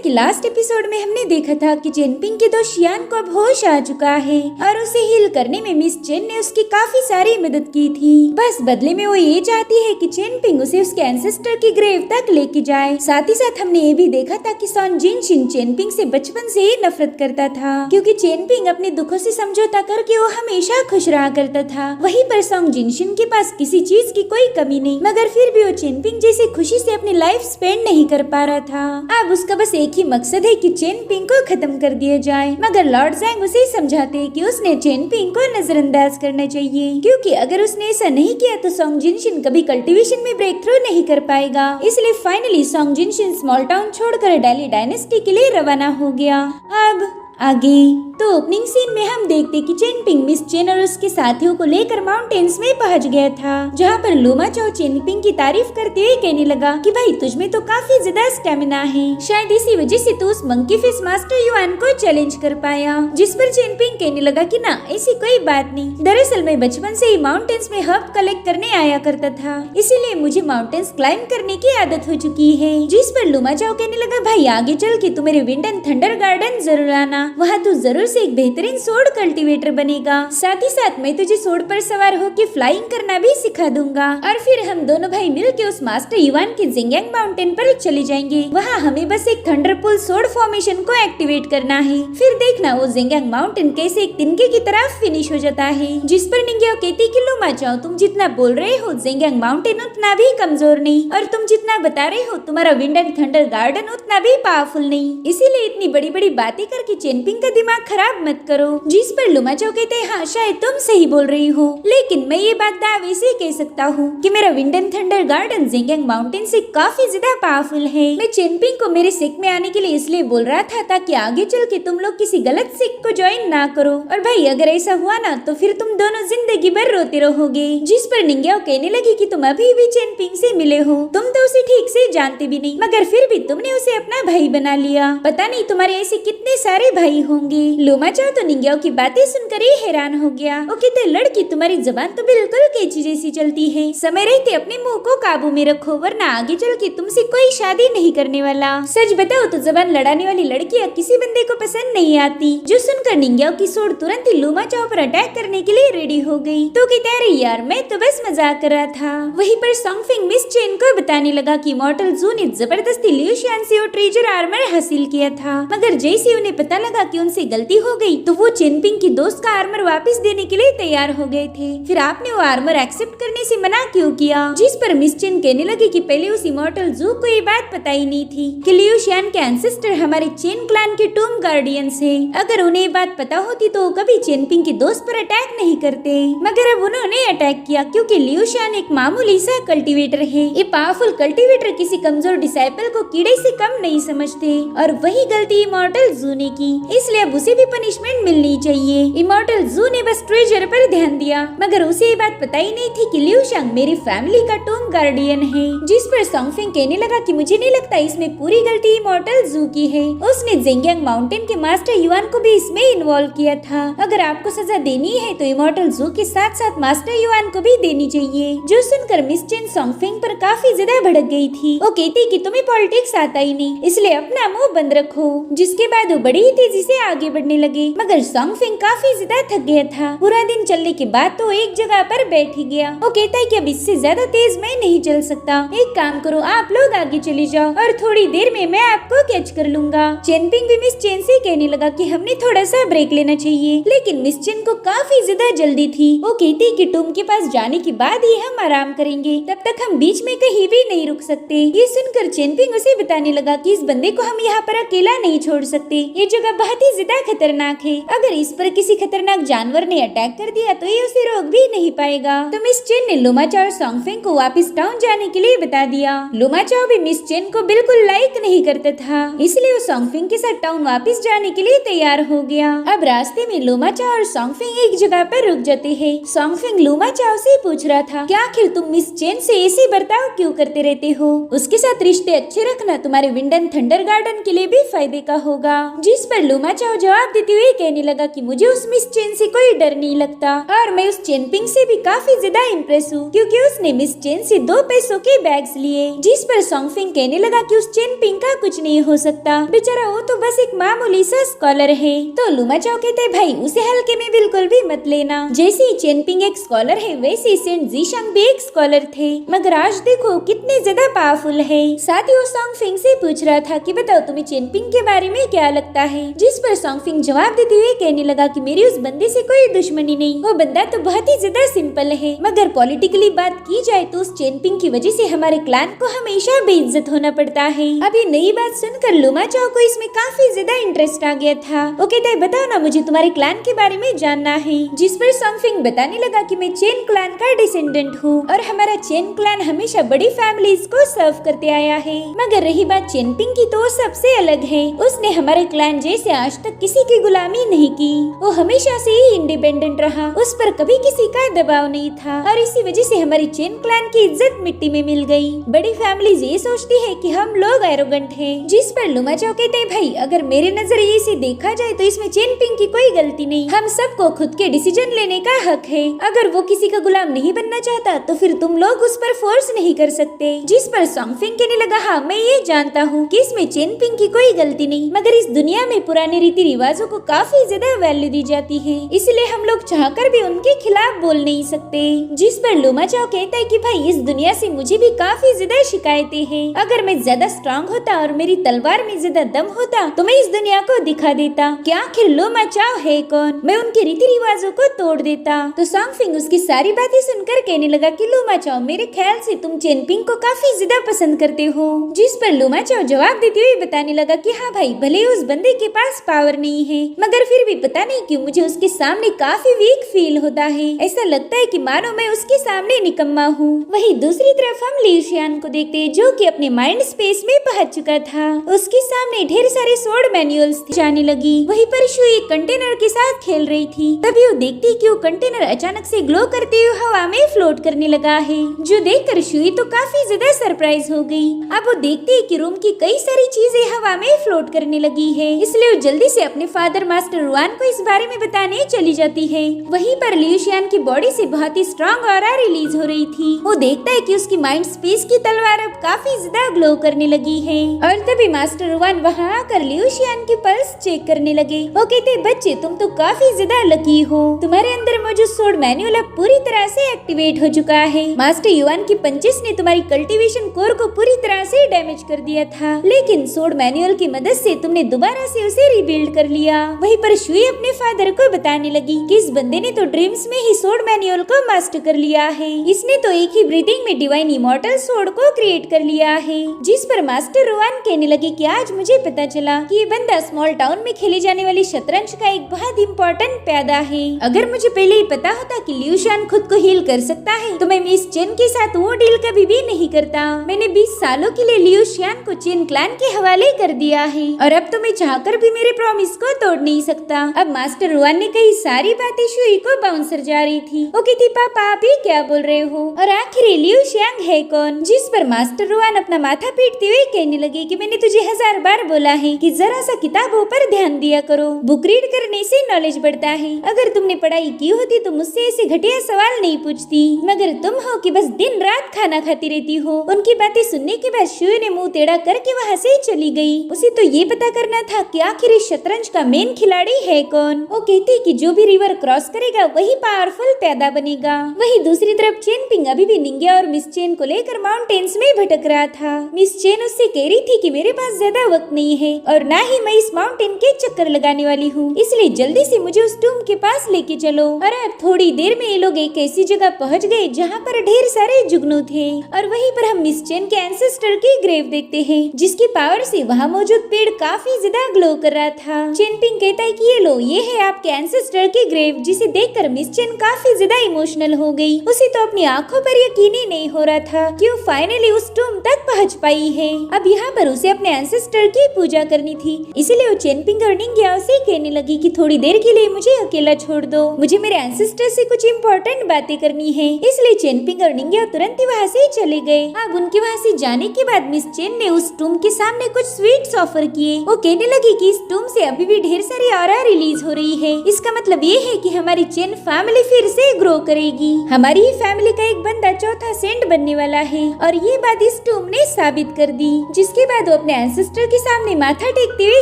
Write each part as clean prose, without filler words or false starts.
कि last episode में हमने देखा था कि चेनपिंग के दोस्त शियान को अब होश आ चुका है और उसे हील करने में मिस चेन ने उसकी काफी सारी मदद की थी। बस बदले में वो ये चाहती है कि चेनपिंग उसे उसके एंसेस्टर की ग्रेव तक लेके जाए। साथ ही साथ हमने ये भी देखा था कि सॉन जिनशिन चेनपिंग से बचपन से ही नफरत करता था, क्योंकि चेनपिंग अपने दुखों से समझौता करके वो हमेशा खुश रहा करता था। वहीं पर सॉन्ग जिनशिन के पास किसी चीज की कोई कमी नहीं, मगर फिर भी वो चेनपिंग जैसे खुशी से अपनी लाइफ स्पेंड नहीं कर पा रहा था। अब उसका बस एक ही मकसद है कि चेनपिंग को खत्म कर दिया जाए, मगर लॉर्ड ज़ैंग उसे समझाते हैं कि उसने चेनपिंग को नजरअंदाज करना चाहिए, क्योंकि अगर उसने ऐसा नहीं किया तो सॉन्ग जिनशिन कभी कल्टीवेशन में ब्रेक थ्रू नहीं कर पाएगा। इसलिए फाइनली सॉन्ग जिनशिन स्मॉल टाउन छोड़कर डेली डायनेस्टी के लिए रवाना हो गया। अब आगे तो ओपनिंग सीन में हम देखते कि चेनपिंग मिस चेन और उसके साथियों को लेकर माउंटेन्स में पहुंच गया था, जहां पर लूमा चाओ चेनपिंग की तारीफ करते हुए कहने लगा कि भाई तुझमें तो काफी ज्यादा स्टेमिना है, शायद इसी वजह से तू उस मंकी फेस मास्टर युआन को चैलेंज कर पाया। जिस पर चेनपिंग कहने लगा कि ना ऐसी कोई बात नहीं, दरअसल मैं बचपन से ही माउंटेन्स में हर्ब कलेक्ट करने आया करता था, इसीलिए मुझे माउंटेन्स क्लाइंब करने की आदत हो चुकी है। जिस पर लूमा चाओ कहने लगा भाई आगे चल के तू मेरे विंड एंड थंडर गार्डन जरूर आना, वहाँ तू जरूर से एक बेहतरीन सोर्ड कल्टीवेटर बनेगा। साथ ही साथ मैं तुझे सोर्ड पर सवार होकर फ्लाइंग करना भी सिखा दूंगा और फिर हम दोनों भाई मिलके उस मास्टर युआन के जिंगयांग माउंटेन पर चले जाएंगे। वहाँ हमें बस एक थंडरपुल सोर्ड फॉर्मेशन को एक्टिवेट करना है, फिर देखना वो जिंगयांग माउंटेन कैसे एक तिनके की तरह फिनिश हो जाता है। जिस पर निंग्याओ कहती कि लूमा चाओ तुम जितना बोल रहे हो जिंगयांग माउंटेन उतना भी कमजोर नहीं, और तुम जितना बता रहे हो तुम्हारा विंड एंड थंडर गार्डन उतना भी पावरफुल नहीं, इसीलिए इतनी बड़ी बड़ी बातें करके चेनपिंग का दिमाग खराब मत करो। जिस पर लूमा चाओ कहते हैं हाँ शायद तुम सही बोल रही हो, लेकिन मैं ये बात दावे से कह सकता हूँ कि मेरा wind and thunder garden Jingyang mountain से काफी ज्यादा पावरफुल है। मैं चेनपिंग को मेरे सिख में आने के लिए इसलिए बोल रहा था ताकि आगे चल के तुम लोग किसी गलत सिख को ज्वाइन ना करो, और भाई अगर ऐसा हुआ ना तो फिर तुम दोनों जिंदगी भर रोते रहोगे। जिस पर निंग्याओ कहने लगी कि तुम अभी भी चेनपिंग से मिले हो, तुम तो उसे ठीक से जानते भी नहीं, मगर फिर भी तुमने उसे अपना भाई बना लिया, पता नहीं तुम्हारे ऐसे कितने सारे भाई होंगे। लूमा चाओ तो निंग्याओ की बातें सुनकर ही हैरान हो गया। वो कहते लड़की तुम्हारी जबान तो बिल्कुल कैंची जैसी चलती है, समय रहते अपने मुंह को काबू में रखो वरना आगे चल के तुमसे कोई शादी नहीं करने वाला। सच बताओ तो जबान लड़ाने वाली लड़कियां किसी बंदे को पसंद नहीं आती। जो सुनकर निंग्याओ की सोड तुरंत ही लूमा चाओ पर अटैक करने के लिए रेडी हो गई। तो कहते अरे यार मैं तो बस मजाक कर रहा था। वहीं पर सॉन्गफिंग मिस चेन को बताने लगा कि इमॉर्टल जू ने जबरदस्ती लियू शियान से वो ट्रेजर आर्मर हासिल किया था, मगर जैसे उन्हें पता लगा कि उनसे गलती हो गई तो वो चेनपिंग की दोस्त का आर्मर वापस देने के लिए तैयार हो गए थे। फिर आपने वो आर्मर एक्सेप्ट करने से मना क्यों किया? जिस पर मिस चेन कहने लगी कि पहले उस इमॉर्टल जू को ये बात पता ही नहीं थी कि लियू शियान के एंसेस्टर हमारे चेन क्लैन के टूम गार्डियंस है। अगर उन्हें ये बात पता होती तो कभी चेनपिंग की दोस्त पर अटैक नहीं करते, मगर अब उन्होंने अटैक किया क्योंकि लियू शियान एक मामूली सा कल्टीवेटर है। ये पावरफुल कल्टीवेटर किसी कमजोर डिसाइपल को कीड़े से कम नहीं समझते, और वही गलती इमॉर्टल जू ने की, इसलिए अब उसे भी पनिशमेंट मिलनी चाहिए। इमॉर्टल जू ने बस ट्रेजर पर ध्यान दिया, मगर उसे ये बात पता ही नहीं थी कि लियू शांग मेरी फैमिली का टूम गार्डियन है। जिस पर सॉन्गफिंग कहने लगा कि मुझे नहीं लगता इसमें पूरी गलती इमॉर्टल जू की है, उसने जिंगयांग माउंटेन के मास्टर युआन को भी इसमें इन्वॉल्व किया था। अगर आपको सजा देनी है तो इमॉर्टल जू के साथ साथ मास्टर युआन को भी देनी चाहिए। जो सुनकर मिस चेन सॉन्गफिंग पर काफी ज्यादा भड़क गई थी। वो कहती कि तुम्हें पॉलिटिक्स आता ही नहीं, इसलिए अपना मुंह बंद रखो। जिसके बाद वो बड़ी ही तेजी से आगे बढ़ने लगे, मगर सॉन्गफिंग काफी ज्यादा थक गया था। पूरा दिन चलने के बाद तो एक जगह पर बैठ ही गया। वो कहता है कि अब इससे ज्यादा तेज मैं नहीं चल सकता, एक काम करो आप लोग आगे चले जाओ और थोड़ी देर में मैं आपको कैच कर लूंगा। चेनपिंग भी मिस चेन से कहने लगा कि हमने थोड़ा सा ब्रेक लेना चाहिए, लेकिन मिस चेन को काफी ज्यादा जल्दी थी। वो कहती कि टूम के पास जाने के बाद ही हम आराम करेंगे, तब तक हम बीच में कहीं भी नहीं रुक सकते। ये सुनकर चेनपिंग उसे बताने लगा कि इस बंदे को हम यहाँ पर अकेला नहीं छोड़ सकते, ये जगह बहुत ही ज्यादा खतरनाक है, अगर इस पर किसी खतरनाक जानवर ने अटैक कर दिया तो ये उसे रोक भी नहीं पाएगा। तो मिस चेन ने लूमा चाओ और सॉन्गफिंग को वापस टाउन जाने के लिए बता दिया। लूमा चाओ भी मिस चेन को बिल्कुल लाइक नहीं करता था, इसलिए वो सॉन्गफिंग के साथ टाउन वापस जाने के लिए तैयार हो गया। अब रास्ते में लूमा चाओ और सॉन्गफिंग एक जगह पर रुक जाते हैं। सॉन्गफिंग लूमा चाओ से पूछ रहा था क्या आखिर तुम मिस चेन से ऐसे बर्ताव क्यों करते रहते हो, उसके साथ रिश्ते अच्छे रखना तुम्हारे विंड एंड थंडर गार्डन के लिए भी फायदे का होगा। जिस पर लूमा चाओ जवाब देते हुए कहने लगा कि मुझे उस मिस चेन से कोई डर नहीं लगता और मैं उस चेनपिंग से भी काफी ज्यादा इम्प्रेस हूँ क्योंकि उसने मिस चेन से 2 पैसों के बैग्स लिए। जिस पर सॉन्गफिंग कहने लगा कि उस चेनपिंग का कुछ नहीं हो सकता, बेचारा वो तो बस एक मामूली सा स्कॉलर है। तो लुमा चाओ कहते भाई उसे हल्के में बिल्कुल भी मत लेना। जैसे ही चेनपिंग एक स्कॉलर है वैसे ही सेंट जीशांग भी एक स्कॉलर थे, मगर आज देखो कितने ज्यादा पावरफुल है। साथ ही वो सॉन्गफिंग से पूछ रहा था कि बताओ तुम्हें चेनपिंग के बारे में क्या लगता है। जिस पर सॉन्गफिंग जवाब देते हुए कहने लगा कि मेरी उस बंदे से कोई दुश्मनी नहीं, वो बंदा तो बहुत ही ज्यादा सिंपल है, मगर पॉलिटिकली बात की जाए तो उस चेनपिंग की वजह से हमारे क्लान को हमेशा बेइज्जत होना पड़ता है। अब ये नई बात सुनकर लुमा चाओ को इसमें काफी ज्यादा इंटरेस्ट आ गया था। वो कहता है बताओ ना मुझे तुम्हारे क्लान के बारे में जानना है। जिस पर सॉन्गफिंग बताने लगा कि मैं चेन क्लान का डिसेंडेंट हूँ और हमारा चेन क्लान हमेशा बड़ी फैमिलीज को सर्व करते आया है, मगर रही बात चेनपिंग की तो वो सबसे अलग है। उसने हमारे क्लान जैसे आज तक किसी की गुलामी नहीं की, वो हमेशा से ही इंडिपेंडेंट रहा, उस पर कभी किसी का दबाव नहीं था और इसी वजह से हमारी चेन क्लान की इज्जत मिट्टी में मिल गई। बड़ी फैमिलीज ये सोचती है कि हम लोग एरोगेंट हैं। जिस पर लुमा चाओ कहते हैं भाई अगर मेरे नजरिए से देखा जाए तो इसमें चेनपिंग की कोई गलती नहीं, हम सबको खुद के डिसीजन लेने का हक है। अगर वो किसी का गुलाम नहीं बनना चाहता तो फिर तुम लोग उस पर फोर्स नहीं कर सकते। जिस पर सॉन्गफिंग कहने लगा हाँ मैं ये जानता हूँ कि इसमें चेनपिंग की कोई गलती नहीं, मगर इस दुनिया में पुराने रीति रिवाजों को काफी ज्यादा वैल्यू दी जाती है, इसलिए हम लोग चाहकर भी उनके खिलाफ बोल नहीं सकते। जिस पर लुमा चाओ कहता है कि भाई इस दुनिया से मुझे भी काफी ज्यादा शिकायतें हैं, अगर मैं ज्यादा स्ट्रांग होता और मेरी तलवार में ज्यादा दम होता तो मैं इस दुनिया को दिखा देता कि आखिर लुमा चाओ है कौन, मैं उनके रीति रिवाजों को तोड़ देता। तो सॉन्गफिंग उसकी सारी बातें सुनकर कहने लगा कि लुमा चाओ मेरे ख्याल से तुम चेनपिंग को काफी ज्यादा पसंद करते हो। जिस पर लुमा चाओ जवाब देते हुए बताने लगा कि हाँ भाई भले उस बंदे के पास पावर नहीं है, मगर फिर भी पता नहीं क्यों मुझे उसके सामने काफी वीक फील होता है, ऐसा लगता है कि मानो मैं उसके सामने निकम्मा हूँ। वहीं दूसरी तरफ हम लिu शियान को देखते हैं जो कि अपने माइंड स्पेस में पहुंच चुका था। उसके सामने ढेर सारे स्वॉर्ड मैनुअल्स जाने लगी। वहीं पर शू एक कंटेनर के साथ खेल रही थी, तभी वो देखती कि वो कंटेनर अचानक से ग्लो करते हुए हवा में फ्लोट करने लगा है, जो देखकर शू तो काफी ज्यादा सरप्राइज हो गई। अब वो देखती है कि रूम की कई सारी चीजें हवा में फ्लोट करने लगी है, इसलिए वो जल्दी से अपने फादर मास्टर रुआन को इस बारे में बताने चली जाती है। वहीं पर लिu शियान की बॉडी से बहुत ही स्ट्रॉन्ग ऑरा रिलीज हो रही थी। वो देखता है कि उसकी माइंड स्पेस की तलवार अब काफी ज्यादा ग्लो करने लगी है और तभी मास्टर रुआन वहाँ आकर लिu शियान की पल्स चेक करने लगे। वो कहते बच्चे तुम तो काफी ज्यादा लकी हो, तुम्हारे अंदर मौजूद स्वॉर्ड मैनुअल अब पूरी तरह से एक्टिवेट हो चुका है। मास्टर युआन की पंचेस ने तुम्हारी कल्टीवेशन कोर को पूरी तरह से डैमेज कर दिया था, लेकिन स्वॉर्ड मैनुअल की मदद से तुमने दोबारा से उसे रिबिल्ड कर लिया। वहीं पर शुई अपने फादर को बताने लगी कि इस बंदे ने तो ड्रीम्स में ही स्वॉर्ड मैनुअल को मास्टर कर लिया है, इसने तो एक ही ब्रीथिंग में डिवाइन इमॉर्टल स्वॉर्ड को क्रिएट कर लिया है। जिस पर मास्टर रुआन कहने लगे कि आज मुझे पता चला कि ये बंदा स्मॉल टाउन में खेली जाने वाली शतरंज का एक बहुत इम्पोर्टेंट प्यादा है। अगर मुझे पहले ही पता होता कि लिu शियान खुद को हील कर सकता है तो मैं मिस चेन के साथ वो डील कभी भी नहीं करता। मैंने 20 सालों के लिए लिu शियान को चेन क्लैन के हवाले कर दिया है और अब तो मैं चाहकर भी मेरे प्रॉमिस को तोड़ नहीं सकता। अब मास्टर रुआन ने कही सारी बातें शुई को बाउंसर जा रही थी। वो कहती पापा आप ये क्या बोल रहे हो, और आखिर लिu शियान है कौन। जिस पर मास्टर रुआन अपना माथा पीटते हुए कहने लगे कि मैंने तुझे 1000 बार बोला है कि जरा सा किताबों पर ध्यान दिया करो, बुक रीड करने से नॉलेज बढ़ता है। अगर तुमने पढ़ाई की होती तो मुझसे ऐसे घटिया सवाल नहीं पूछती, मगर तुम हो कि बस दिन रात खाना खाती रहती हो। उनकी बातें सुनने के बाद शुई ने मुंह टेढ़ा करके वहाँ से चली गई। उसे तो ये पता करना था कि आखिर इस शतरंज का मेन खिलाड़ी है कौन। वो कहती कि जो भी रिवर क्रॉस करेगा वही पावरफुल पैदा बनेगा। वहीं दूसरी तरफ चेनपिंग अभी भी निंगिया और मिस चेन को लेकर माउंटेन्स में भटक रहा था। मिस चेन उससे कह रही थी कि मेरे पास ज्यादा वक्त नहीं है और ना ही मैं इस माउंटेन के चक्कर लगाने वाली हूँ, इसलिए जल्दी से मुझे उस टूम के पास लेके चलो। और अब थोड़ी देर में ये लोग एक ऐसी जगह पहुँच गए जहाँ पर ढेर सारे जुगनू थे और वहीं पर हम मिस चेन के एंसेस्टर की ग्रेव देखते हैं, जिसकी पावर से वहाँ मौजूद पेड़ काफी ज्यादा ग्लो कर रहा था। चेनपिंग कहता है कि ये लो ये है आपके एंसेस्टर की ग्रेव, जिसे देखकर मिस चेन काफी ज्यादा इमोशनल हो गई। उसे तो अपनी आंखों पर यकीन ही नहीं हो रहा था कि वो फाइनली उस टूम तक पहुंच पाई है। अब यहाँ पर उसे अपने एंसेस्टर की पूजा करनी थी, इसीलिए वो चेनपिंग और निंगिया से कहने लगी कि थोड़ी देर के लिए मुझे अकेला छोड़ दो, मुझे मेरे एंसेस्टर से कुछ इम्पोर्टेंट बातें करनी है। इसलिए चेनपिंग और निंगिया तुरंत ही वहाँ से चले गए। अब उनके वहाँ से जाने के बाद मिस चेन ने उस टूम के सामने कुछ स्वीट्स ऑफर किए। वो कहने लगी कि इस टूम से अभी भी ढेर सारी ऑरा रिलीज हो रही है। इसका मतलब ये है कि हमारी चेन फैमिली फिर से ग्रो करेगी। हमारी ही फैमिली का एक बंदा चौथा सेंट बनने वाला है और ये बात इस टूम ने साबित कर दी। जिसके बाद वो अपने एंसेस्टर के सामने माथा टेकते हुए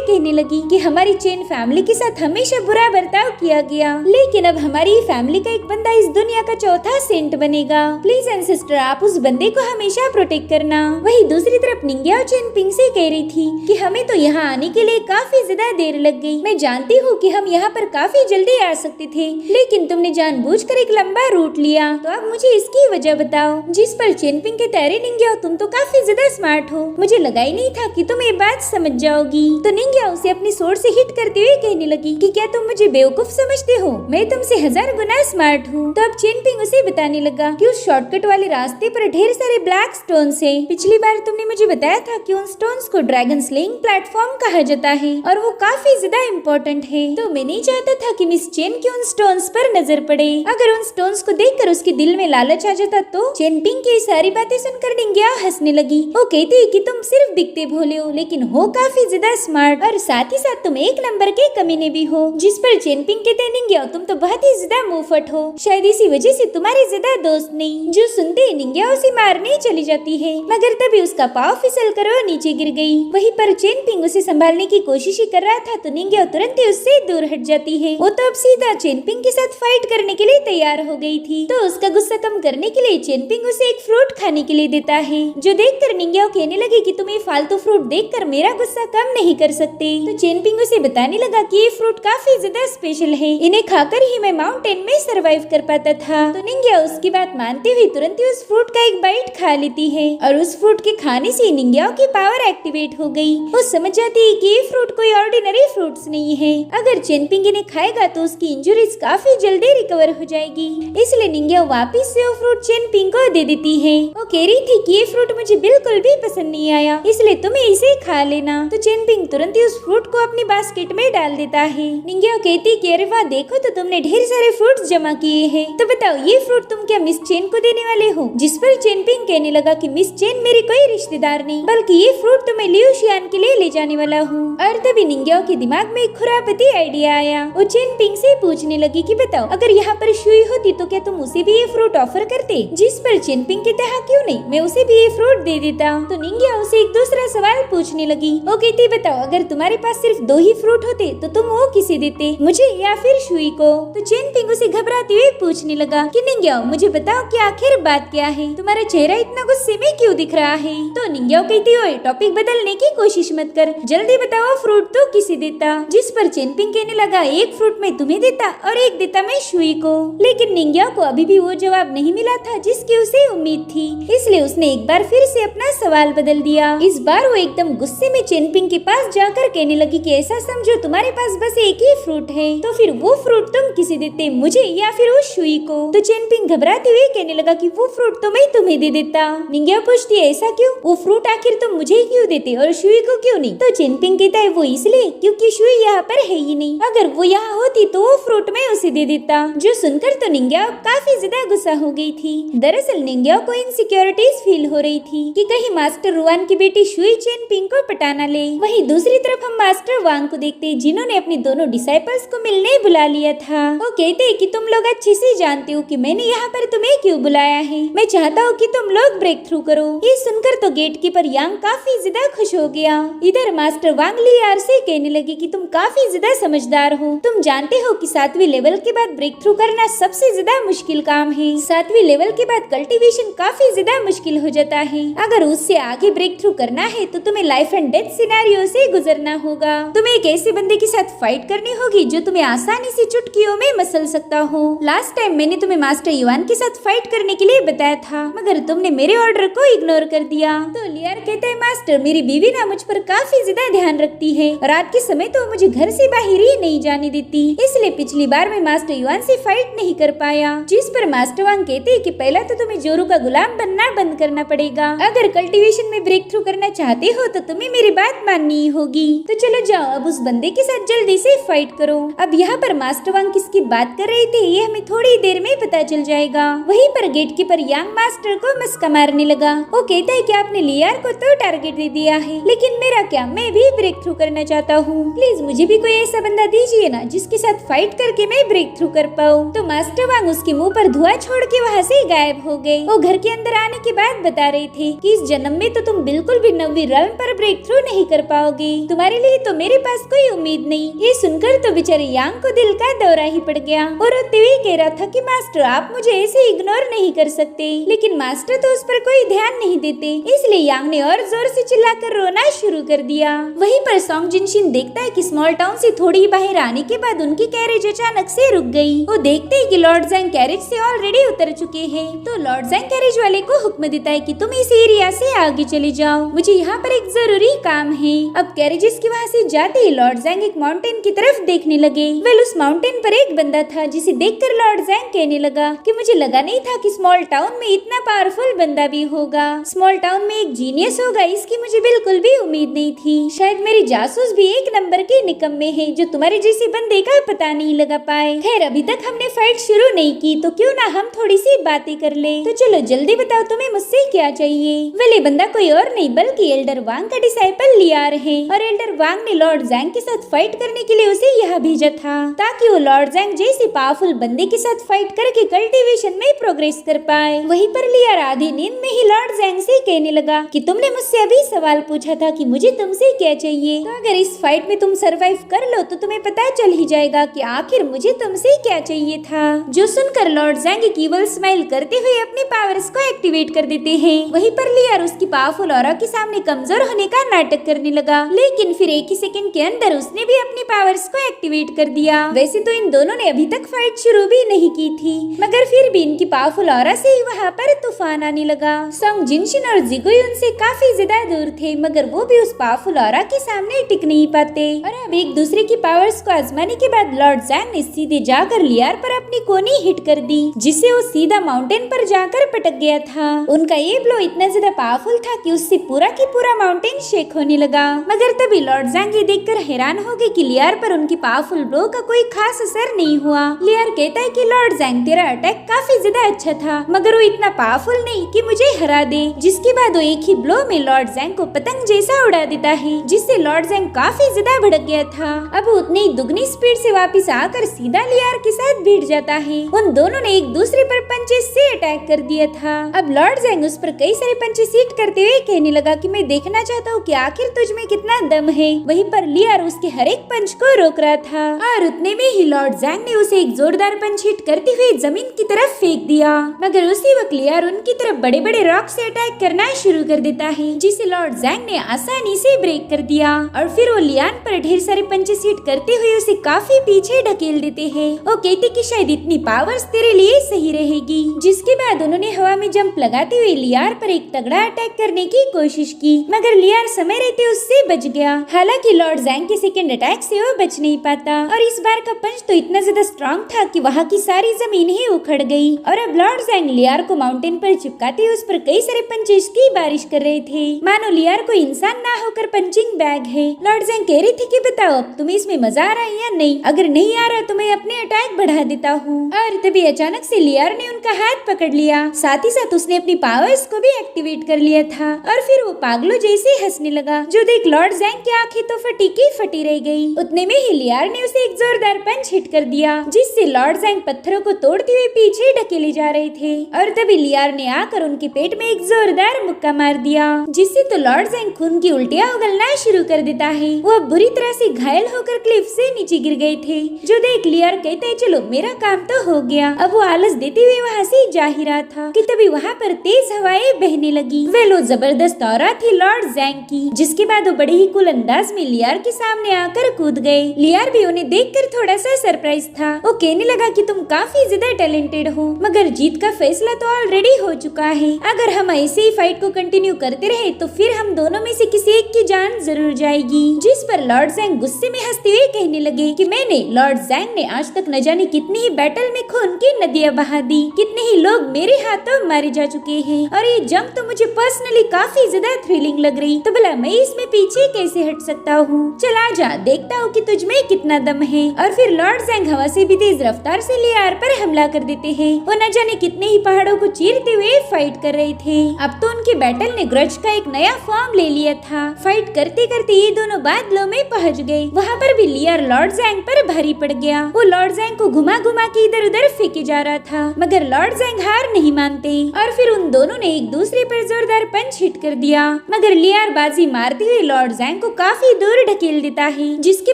कहने लगी कि हमारी चेन फैमिली के साथ हमेशा बुरा बर्ताव किया गया, लेकिन अब हमारी फैमिली का एक बंदा इस दुनिया का चौथा सेंट बनेगा। प्लीज एंसेस्टर, आप उस बंदे को हमेशा प्रोटेक्ट करना। वही दूसरी तरफ निंग्याओ चेनपिंग से कह रही थी कि हमें तो यहाँ आने के लिए काफी ज्यादा देर लग गई। मैं जानती हूँ कि हम यहाँ पर काफी जल्दी आ सकते थे, लेकिन तुमने जानबूझकर एक लंबा रूट लिया, तो अब मुझे इसकी वजह बताओ। जिस पर चेनपिंग के अरे निंग्याओ, तुम तो काफी ज्यादा स्मार्ट हो, मुझे लगा ही नहीं था कि तुम ये बात समझ जाओगी। तो निंग्याओ उसे अपनी सोर्ड से हिट करते हुए कहने लगी कि क्या तुम मुझे बेवकूफ समझते हो? मैं तुमसे 1000 गुना स्मार्ट हूँ। तो अब चेनपिंग उसे बताने लगा कि उस शॉर्टकट वाले रास्ते पर ढेर सारे ब्लैक स्टोन्स है। पिछली बार तुमने मुझे बताया था कि उन स्टोन्स को ड्रैगन स्लेइंग प्लेटफॉर्म कहा जाता है और वो काफी ज्यादा इम्पोर्टेंट है। तो मैं नहीं चाहता था कि मिस चेन की उन स्टोन्स पर नजर पड़े। अगर उन स्टोन्स को देखकर उसके दिल में लालच आ जाता तो। चेनपिंग की सारी बातें सुनकर निंग्याओ हंसने लगी। वो कहती कि तुम सिर्फ दिखते भोले हो, लेकिन हो काफी ज्यादा स्मार्ट और साथ ही साथ तुम एक नंबर के कमीने भी हो। जिस पर चेनपिंग कहते निंग्याओ, तुम तो बहुत ही ज्यादा मुंहफट हो, शायद इसी वजह से तुम्हारे ज्यादा दोस्त नहीं। जो सुनते ही निंग्याओ उसे मारने चली जाती है, मगर तभी उसका पाँव फिसल कर वो नीचे गिर गई। वहीं पर चेनपिंग उसे संभालने की कोशिश ही कर रहा था तो निंग्याओ तुरंत ही उससे दूर हट जाती है। वो तो अब सीधा चेनपिंग के साथ फाइट करने के लिए तैयार हो गई थी। तो उसका गुस्सा कम करने के लिए चेनपिंग उसे एक फ्रूट खाने के लिए देता है, जो देखकर निंग्याओ कहने लगी कि तुम ये फालतू फ्रूट देखकर मेरा गुस्सा कम नहीं कर सकते। तो चेनपिंग उसे बताने लगा कि ये फ्रूट काफी ज्यादा स्पेशल है, इन्हें खाकर ही मैं माउंटेन में सरवाइव कर पाता था। तो निंग्याओ उसकी बात मानते हुए तुरंत ही उस फ्रूट का एक बाइट खा लेती है और उस फ्रूट के खाने से निंग्याओ की पावर एक्टिवेट हो गई। वो समझ जाती है कि ये फ्रूट कोई ऑर्डिनरी फ्रूट्स नहीं है। अगर चेनपिंग इन्हें खाएगा तो उसकी इंजुरीज काफी जल्दी रिकवर हो जाएगी, इसलिए निंग्याओ वापिस से वो फ्रूट चेनपिंग को दे देती है। वो कह रही थी कि ये फ्रूट मुझे बिल्कुल भी पसंद नहीं आया, इसलिए तुम्हें इसे खा लेना। तो चेनपिंग तुरंत ही उस फ्रूट को अपनी बास्केट में डाल देता है। निंग्याओ कहती कि अरे वाह, देखो तो तुमने ढेर सारे फ्रूट्स जमा किए हैं, तो बताओ ये फ्रूट तुम क्या मिस चेन को देने वाले हो? जिस पर चेनपिंग कहने लगा कि मिस चेन मेरी कोई रिश्तेदार नहीं, बल्कि ये फ्रूट तो मैं लियू शियान के लिए ले जाने वाला हूँ। और तभी निंग्याओ के दिमाग में एक खुरापती आइडिया आया। वो चेनपिंग से पूछने लगी कि बताओ अगर यहाँ पर शुई होती तो क्या तुम उसे भी ये फ्रूट ऑफर करते? जिस पर चेनपिंग कहते हाँ क्यों नहीं, मैं उसे भी ये फ्रूट दे देता। तो निंग्याओ उसे एक दूसरा सवाल पूछने लगी। वो कहती बताओ अगर तुम्हारे पास सिर्फ 2 ही फ्रूट होते तो तुम वो किसे देते, मुझे या फिर शुई को? तो चेनपिंग उसे घबराते हुए पूछने लगा कि निंग्याओ मुझे बताओ कि आखिर बात क्या है, तुम्हारा चेहरा इतना गुस्से में क्यों दिख रहा है? तो निंग्याओ कहती ओए टॉपिक बदलने की कोशिश मत कर, जल्दी बताओ फ्रूट तो किसे देता? जिस पर चेनपिंग कहने लगा एक फ्रूट मैं तुम्हें देता और एक देता मैं शुई को। लेकिन निंग्याओ को अभी भी वो जवाब नहीं मिला था जिसकी उसे उम्मीद थी, इसलिए उसने एक बार फिर से अपना सवाल बदल दिया। इस बार वो एकदम गुस्से में चेनपिंग के पास जाकर कहने लगी कि ऐसा समझो तुम्हारे पास बस एक ही फ्रूट है, तो फिर वो फ्रूट तुम किसे देते, मुझे या फिर उस शुई को? तो चेनपिंग घबराते हुए कहने लगा कि वो फ्रूट तो मैं तुम्हें दे देता। निंग्याओ पूछती है ऐसा क्यों, वो फ्रूट आखिर तुम मुझे ही क्यों देते और शुई को क्यों नहीं? तो चेनपिंग कहता है वो इसलिए क्योंकि शुई यहाँ पर है ही नहीं, अगर वो यहाँ होती तो वो फ्रूट मैं उसे दे देता। जो सुनकर तो निंग्याओ काफी ज्यादा गुस्सा हो गई थी। दरअसल निंग्याओ को इनसिक्योरिटीज फील हो रही थी कि कहीं मास्टर रुआन की बेटी शुई चेनपिंग को पटाना ले। वहीं दूसरी तरफ हम मास्टर वांग को देखते हैं जिन्होंने अपने दोनों डिसाइपल्स को मिलने बुला लिया था। वो कहते हैं कि तुम लोग अच्छे से जानते हो कि मैंने यहाँ पर तुम्हें क्यों बुलाया है, मैं चाहता हूँ कि तुम लोग ब्रेक थ्रू करो। ये सुनकर तो गेट कीपर यांग काफी ज्यादा खुश हो गया। इधर मास्टर वांग लियार से कहने लगे कि तुम काफी ज्यादा समझदार हो, तुम जानते हो कि 7वीं लेवल के बाद ब्रेक थ्रू करना सबसे ज्यादा मुश्किल काम है। 7वीं लेवल के बाद कल्टीवेशन काफी ज्यादा मुश्किल हो जाता है। अगर उससे आगे ब्रेक थ्रू करना है तो तुम्हें लाइफ एंड डेथ सिनेरियो से गुजरना होगा। तुम्हें एक ऐसे बंदे के साथ फाइट करनी होगी जो तुम्हें आसानी से चुटकियों में मसल सकता हो। लास्ट टाइम मैंने तुम्हें मास्टर युआन के साथ फाइट करने के लिए बताया था, मगर तुमने मेरे ऑर्डर को इग्नोर कर दिया। तो लियार कहता है मास्टर मेरी बीवी ना मुझ पर काफी ज्यादा ध्यान रखती है, रात के समय तो मुझे घर से बाहर ही नहीं जाने देती, इसलिए पिछली बार मैं मास्टर युआन से फाइट नहीं कर पाया। जिस पर मास्टर वांग कहते हैं कि पहला तो तुम्हें जोरू का गुलाम बनना बंद करना पड़ेगा, अगर कल्टीवेशन में ब्रेक थ्रू करना चाहते हो तो तुम्हें मेरी बात माननी होगी। तो चलो जाओ अब उस बंदे के साथ जल्दी से फाइट करो। अब यहाँ पर मास्टर वांग किसकी बात कर रहे थे ये हमें थोड़ी देर में पता चल जाएगा। वहीं पर गेट कीपर यांग मास्टर को मस्का मारने लगा। वो कहता है कि आपने लियार को तो टारगेट दे दिया है, लेकिन मेरा क्या, मैं भी ब्रेक थ्रू करना चाहता हूँ, प्लीज मुझे भी कोई ऐसा बंदा दीजिए ना जिसके साथ फाइट करके मैं ब्रेक थ्रू कर पाऊँ। तो मास्टर वांग उसके मुंह पर धुआं छोड़ के वहाँ से गायब हो गए। वो घर के अंदर आने के बाद बता रहे थे कि इस जन्म में तो तुम बिल्कुल भी 9वीं realm पर ब्रेक थ्रू नहीं कर पाओगे, तुम्हारे लिए तो मेरे पास कोई उम्मीद नहीं। ये सुनकर तो बेचारे यांग को दिल का दौरा ही पड़ गया और रोते हुए कह रहा था कि मास्टर आप मुझे ऐसे इग्नोर नहीं कर सकते, लेकिन मास्टर तो उस पर कोई ध्यान नहीं देते, इसलिए यांग ने और जोर से चिल्लाकर रोना शुरू कर दिया। वहीं पर सॉन्ग जिनशिन देखता है कि स्मॉल टाउन से थोड़ी बाहर आने के बाद उनकी कैरेज अचानक से रुक गई। वो देखते ही कि लॉर्ड जैंग कैरेज से ऑलरेडी उतर चुके हैं। तो लॉर्ड जैंग कैरेज वाले को हुक्म देता है कि तुम इस एरिया से आगे चले जाओ, मुझे यहाँ पर एक जरूरी काम है। अब कैरेजेस के वहाँ से जाते ही लॉर्ड जैंग एक माउंटेन की तरफ देखने लगे। वेल उस माउंटेन पर एक बंदा था जिसे देखकर लॉर्ड जैंग कहने लगा कि मुझे लगा नहीं था कि स्मॉल टाउन में इतना पावरफुल बंदा भी होगा, स्मॉल टाउन में एक जीनियस होगा, इसकी मुझे बिल्कुल भी उम्मीद नहीं थी। शायद मेरी जासूस भी एक नंबर के निकम्मे हैं जो तुम्हारे जैसे बंदे का पता नहीं लगा पाए। खैर अभी तक हमने फाइट शुरू नहीं की तो क्यों ना हम थोड़ी सी बातें कर ले। तो चलो जल्दी बताओ तुम्हें मुझसे क्या चाहिए। वेल बंदा कोई और नहीं बल्कि एल्डर वांग का डिसाइपल लियार है और एल्डर वांग ने लॉर्ड जैंग के साथ फाइट करने के लिए उसे यहाँ भेजा था ताकि वो लॉर्ड जैंग जैसे पावरफुल बंदे के साथ फाइट करके कल्टीवेशन में प्रोग्रेस कर पाए। वहीं पर लियार आधी नींद में ही लॉर्ड जैंग से कहने लगा कि तुमने मुझसे अभी सवाल पूछा था कि मुझे तुमसे क्या चाहिए, तो अगर इस फाइट में तुम सरवाइव कर लो तो तुम्हें पता चल ही जाएगा कि आखिर मुझे तुमसे क्या चाहिए था। जो सुनकर लॉर्ड जैंग एक इवल स्माइल करते हुए अपने पावर्स को एक्टिवेट कर देते हैं। वहीं पर लियार उसकी पावरफुल ऑरा के सामने कमजोर होने का नाटक करने लगा, लेकिन फिर एक ही सेकंड के अंदर उसने भी अपनी पावर्स को एक्टिवेट कर दिया। वैसे तो इन दोनों ने अभी तक फाइट शुरू भी नहीं की थी, मगर फिर भी इनकी पावरफुल ऑरा से ही वहाँ पर तूफान आने लगा। सॉन्ग जिनशिन और जिगुई उनसे काफी ज्यादा दूर थे, मगर वो भी उस पावरफुल ऑरा के सामने टिक नहीं पाते। और अब एक दूसरे की पावर्स को आजमाने के बाद लॉर्ड जैंग ने सीधे जाकर लियार पर अपनी कोनी हिट कर दी, जिससे वो सीधा माउंटेन पर जाकर पटक गया था। उनका ये ब्लो इतना ज्यादा पावरफुल था कि उससे पूरा की पूरा माउंटेन शेक होने लगा। मगर तभी लॉर्ड जैंग ये देखकर हैरान हो गए कि लियार पर उनकी पावरफुल ब्लो का कोई खास असर नहीं हुआ। लियार कहता है कि लॉर्ड जैंग तेरा अटैक काफी ज्यादा अच्छा था, मगर वो इतना पावरफुल नहीं कि मुझे हरा दे। जिसके बाद वो एक ही ब्लो में लॉर्ड जैंग को पतंग जैसा उड़ा देता है, जिससे लॉर्ड जैंग काफी ज्यादा भड़क गया था। अब उतनी दुगनी स्पीड से वापस आकर सीधा लियार के साथ भिड़ जाता है। उन दोनों ने एक दूसरे पर पंचेस से अटैक कर दिया था। अब लॉर्ड जैंग उस पर कई सारे पंचेस हिट करते हुए कहने लगा कि मैं देखना चाहता हूँ कि आखिर तुझ में कितना दम है। वहीं पर लियार उसके हर एक पंच को रोक रहा था और उतने में ही लॉर्ड जैंग ने उसे एक जोरदार पंच हिट करते हुए जमीन की तरफ फेंक दिया। मगर उसी वक्त लियार उनकी तरफ बड़े बड़े रॉक से अटैक करना शुरू कर देता है, जिसे लॉर्ड जैंग ने आसानी से ब्रेक कर दिया। और फिर वो लियान पर ढेर सारे पंचेस हिट करते हुए उसे काफी पीछे ढकेल देते हैं। वो कहते कि शायद इतनी पावर्स तेरे लिए सही रहेगी। जिसके बाद उन्होंने हवा में जंप लगाते हुए लियार पर एक तगड़ा अटैक करने की कोशिश की, मगर लियार समय रहते उससे बच गया। हालांकि लॉर्ड जैंग के सेकंड अटैक से वो बच नहीं पाता और इस बार का पंच तो इतना ज्यादा स्ट्रॉन्ग था कि वहाँ की सारी जमीन ही उखड़ गई। और अब लॉर्ड जैंग लियार को माउंटेन पर चिपकाते उस पर कई सारे पंचेस की बारिश कर रहे थे, मानो लियार को इंसान ना होकर पंचिंग बैग है। लॉर्ड जैंग कह रही थी कि बताओ अब तुम्हें इसमें मजा आ रहा है या नहीं, अगर नहीं आ रहा तो मैं अपने अटैक बढ़ा देता हूँ। और तभी अचानक से लियार ने उनका हाथ पकड़ लिया, साथ ही साथ उसने अपनी पावर्स को भी एक्टिवेट कर लिया था। और फिर वो पागलों जैसे हंसने लगा, जो देख लॉर्ड जैंग की आंखें तो फटी की फटी रह गई। उतने में ही लियार ने उसे एक जोरदार पंच हिट कर दिया, जिससे लॉर्ड जैंग पत्थरों को तोड़ते हुए पीछे ढकेले जा रहे थे। और तभी लियार ने आकर उनके पेट में एक जोरदार मुक्का मार दिया, जिससे तो लॉर्ड जैंग खून की उल्टियां उगलना शुरू कर देता है। वो बुरी तरह से घायल होकर क्लिफ से नीचे गिर गए थे, जो देख लियार कहते हैं चलो मेरा काम तो हो गया। अब वो आलस देते हुए वहाँ से जा ही रहा था कि तभी वहाँ पर तेज हवाएं बहने लगी। वे जबरदस्त औरत थी लॉर्ड जैंग की, जिसके बाद वो बड़े ही कुल अंदाज में लियार के सामने आकर कूद गए। लियार भी उन्हें देखकर थोड़ा सा सरप्राइज था। वो कहने लगा कि तुम काफी ज्यादा टैलेंटेड हो, मगर जीत का फैसला तो ऑलरेडी हो चुका है। अगर हम ऐसे ही फाइट को कंटिन्यू करते रहे तो फिर हम दोनों में से किसी एक की जान जरूर जाएगी। जिस पर लॉर्ड जैंग गुस्से में हंसते हुए कहने लगे कि मैंने लॉर्ड जैंग ने आज तक न जाने कितनी ही बैटल में खून की नदियां बहा दी, कितने ही लोग मेरे हाथों मारे जा चुके हैं और ये जंग तो मुझे पर्सनली काफी ज्यादा थ्रिलिंग लग रही, तो भला मैं इसमें पीछे कैसे हट सकता हूँ। चला जा, देखता हूँ कि तुझ में कितना दम है। और फिर लॉर्ड जैंग हवा से भी तेज रफ्तार से लियार पर हमला कर देते हैं। वो न जाने कितने ही पहाड़ों को चीरते हुए फाइट कर रहे थे। अब तो उनके बैटल ने ग्रज का एक नया फॉर्म ले लिया था। फाइट करते करते ये दोनों बादलों में पहुंच बच गए। वहाँ पर भी लियार लॉर्ड जैंग पर भारी पड़ गया। वो लॉर्ड जैंग को घुमा घुमा के इधर उधर फेंके जा रहा था, मगर लॉर्ड जैंग हार नहीं मानते और फिर उन दोनों ने एक दूसरे पर जोरदार पंच हिट कर दिया, मगर लियार बाजी मारते हुए लॉर्ड जैंग को काफी दूर ढकेल देता है, जिसके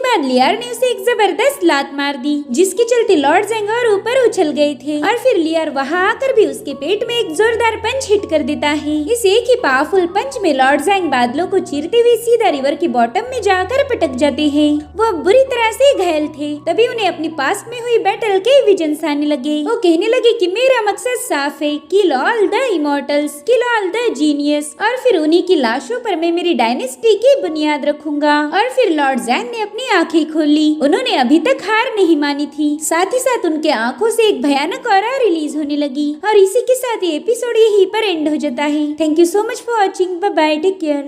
बाद लियार ने उसे एक जबरदस्त लात मार दी, जिसके चलते लॉर्ड जैंग और ऊपर उछल गए थे और फिर लियार वहाँ आकर भी उसके पेट में एक जोरदार पंच हिट कर देता है। इस एक ही पावरफुल पंच में लॉर्ड जैंग बादलों को चीरते हुए सीधा रिवर के बॉटम में जाकर पटक जाते हैं। वो बुरी तरह से घायल थे। तभी उन्हें अपनी पास में हुई बैटल के विजन्स आने लगे। वो कहने लगे कि मेरा मकसद साफ है, kill all the immortals, kill all the genius, और फिर उन्हीं की लाशों पर मैं मेरी डायनेस्टी की बुनियाद रखूंगा। और फिर लॉर्ड जैंग ने अपनी आंखें खोली। उन्होंने अभी तक हार नहीं मानी थी। साथ ही साथ उनके आंखों से एक भयानक ऑरा रिलीज होने लगी और इसी के साथ ये एपिसोड यहीं पर एंड हो जाता है। Thank you so much for watching. Bye bye, take care.